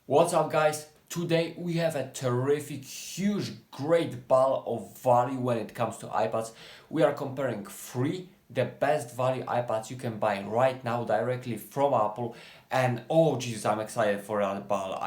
What's up, guys? Today we have a terrific, huge, great ball of value when it comes to iPads. We are comparing the best value iPads you can buy right now directly from Apple. And oh Jesus, I'm excited for that ball.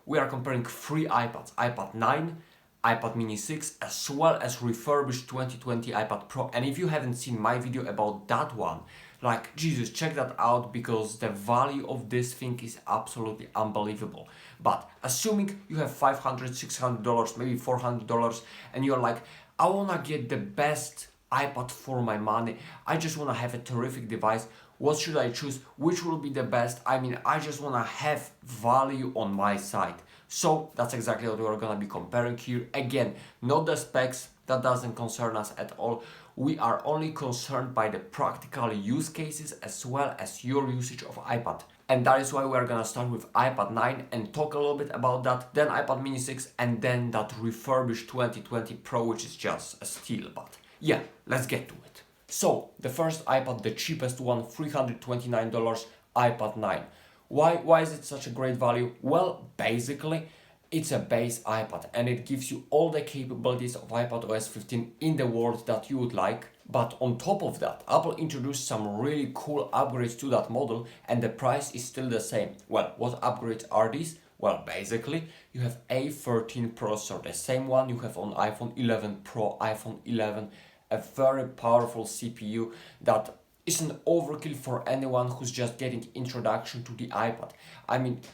We are comparing three iPads: iPad 9, iPad mini 6, as well as refurbished 2020 iPad Pro. And if you haven't seen my video about that one, like Jesus, check that out because the value of this thing is absolutely unbelievable. But assuming you have $500, $600, maybe $400, and you're like, I wanna get the best iPad for my money, I just wanna have a terrific device. What should I choose? Which will be the best? I just wanna have value on my side. So that's exactly what we're gonna be comparing here. Again, not the specs, that doesn't concern us at all. We are only concerned by the practical use cases as well as your usage of iPad. And that is why we are gonna start with iPad 9 and talk a little bit about that, then iPad mini 6, and then that refurbished 2020 Pro, which is just a steal. But yeah, let's get to it. So the first iPad, the cheapest one, $329, iPad 9. Why is it such a great value? Well, basically, it's a base iPad and it gives you all the capabilities of iPad OS 15 in the world that you would like. But on top of that, Apple introduced some really cool upgrades to that model and the price is still the same. Well, what upgrades are these? Well, basically, you have A13 processor, the same one you have on iPhone 11 Pro, iPhone 11, a very powerful CPU that isn't overkill for anyone who's just getting introduction to the iPad.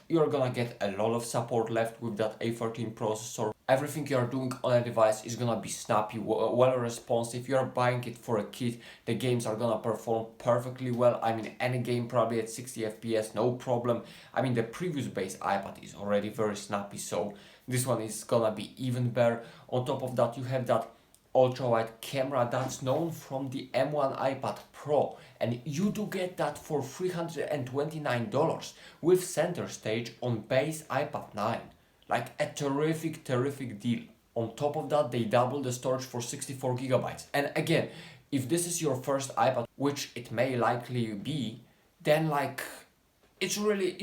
You're gonna get a lot of support left with that A13 processor. Everything you're doing on a device is gonna be snappy, well responsive. You're buying it for a kid, the games are gonna perform perfectly well. Any game probably at 60 FPS, no problem. The previous base iPad is already very snappy, so this one is gonna be even better. On top of that, you have that ultra-wide camera that's known from the M1 iPad Pro, and you do get that for $329 with center stage on base iPad 9. Like a terrific deal. On top of that, they double the storage for 64 gigabytes. And again, if this is your first iPad, which it may likely be, then it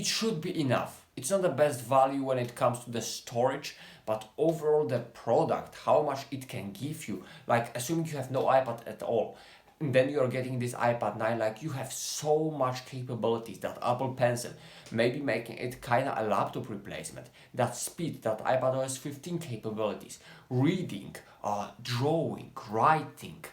should be enough. It's not the best value when it comes to the storage, but overall the product, how much it can give you, like assuming you have no iPad at all, and then you're getting this iPad 9, like you have so much capabilities, that Apple Pencil, maybe making it kinda a laptop replacement, that speed, that iPad OS 15 capabilities, reading, drawing, writing,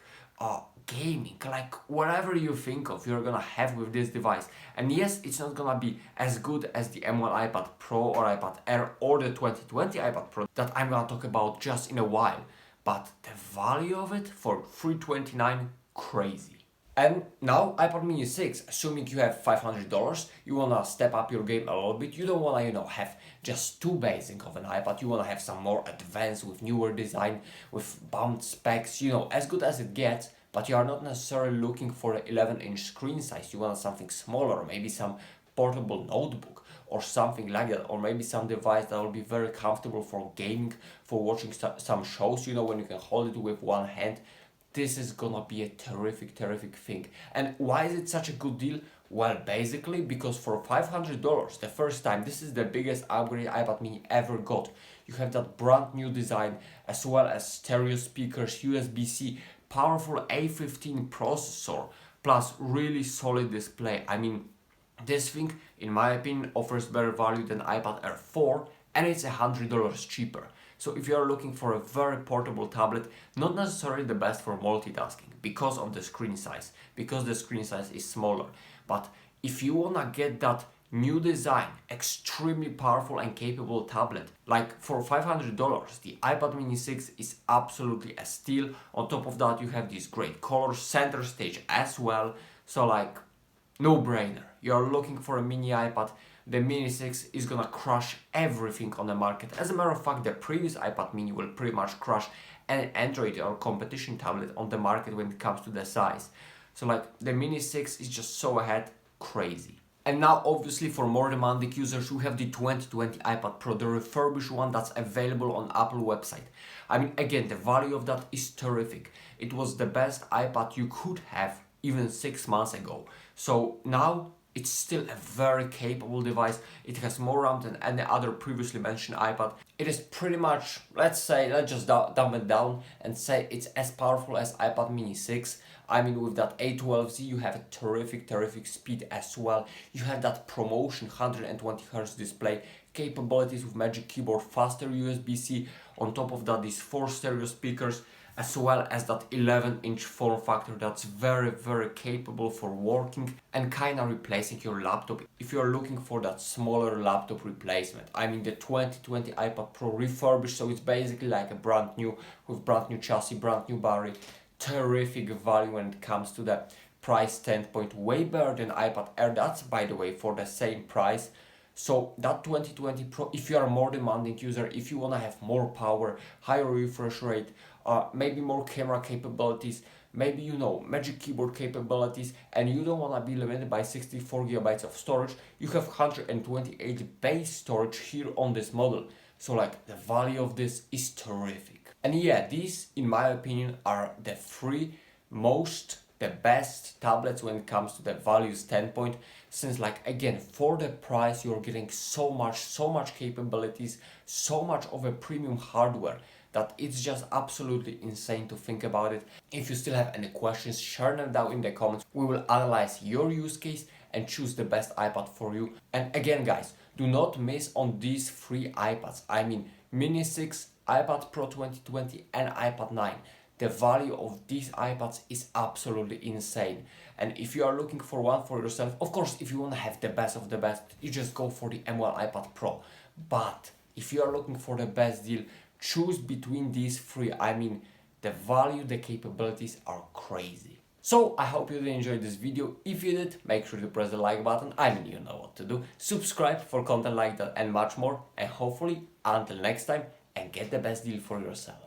gaming, like whatever you think of, you're gonna have with this device. And yes, it's not gonna be as good as the M1 iPad Pro or iPad Air or the 2020 iPad Pro that I'm gonna talk about just in a while, but the value of it for $329, crazy. And now iPad mini 6, assuming you have $500, you wanna step up your game a little bit. You don't wanna, have just too basic of an iPad. You wanna have some more advanced with newer design, with bumped specs, as good as it gets. But you are not necessarily looking for an 11-inch screen size. You want something smaller, maybe some portable notebook or something like that, or maybe some device that will be very comfortable for gaming, for watching some shows, when you can hold it with one hand. This is gonna be a terrific thing. And why is it such a good deal? Well, basically because for $500, the first time, this is the biggest upgrade iPad mini ever got. You have that brand new design, as well as stereo speakers, USB-C, powerful A15 processor, plus really solid display. This thing, in my opinion, offers better value than iPad Air 4, and it's $100 cheaper. So if you are looking for a very portable tablet, not necessarily the best for multitasking because of the screen size, because the screen size is smaller. But if you wanna get that new design, extremely powerful and capable tablet, like for $500, the iPad mini 6 is absolutely a steal. On top of that, you have this great color, center stage as well. So no brainer. You're looking for a mini iPad, the mini 6 is gonna crush everything on the market. As a matter of fact, the previous iPad mini will pretty much crush an Android or competition tablet on the market when it comes to the size. So the mini 6 is just so ahead, crazy. And now obviously for more demanding users, we have the 2020 iPad Pro, the refurbished one that's available on Apple website. Again, the value of that is terrific. It was the best iPad you could have even 6 months ago. So now it's still a very capable device. It has more RAM than any other previously mentioned iPad. It is pretty much, let's just dumb it down and say it's as powerful as iPad mini 6. I mean, with that A12Z, you have a terrific speed as well. You have that promotion 120Hz display, capabilities with Magic Keyboard, faster USB-C. On top of that, these 4 stereo speakers, as well as that 11-inch form factor that's very capable for working and kinda replacing your laptop if you're looking for that smaller laptop replacement. I mean, the 2020 iPad Pro refurbished, so it's basically like a brand new, with brand new chassis, brand new battery. Terrific value when it comes to the price standpoint, way better than iPad Air. That's, by the way, for the same price. So that 2020 Pro, if you are a more demanding user, if you want to have more power, higher refresh rate, maybe more camera capabilities, maybe, you know, Magic Keyboard capabilities, and you don't want to be limited by 64 GB of storage, you have 128 base storage here on this model. So like, the value of this is terrific. And yeah, these, in my opinion, are the the best tablets when it comes to the value standpoint, since, like, again, for the price you're getting so much capabilities, so much of a premium hardware that it's just absolutely insane to think about it. If you still have any questions, share them down in the comments. We will analyze your use case and choose the best iPad for you. And again, guys, do not miss on these 3 iPads. I mean, Mini 6, iPad Pro 2020 and iPad 9. The value of these iPads is absolutely insane. And if you are looking for one for yourself, of course, if you want to have the best of the best, you just go for the M1 iPad Pro. But if you are looking for the best deal, choose between these 3. I mean, the value, the capabilities are crazy. So I hope you did enjoy this video. If you did, make sure to press the like button. I mean, you know what to do. Subscribe for content like that and much more. And hopefully, until next time, and get the best deal for yourself.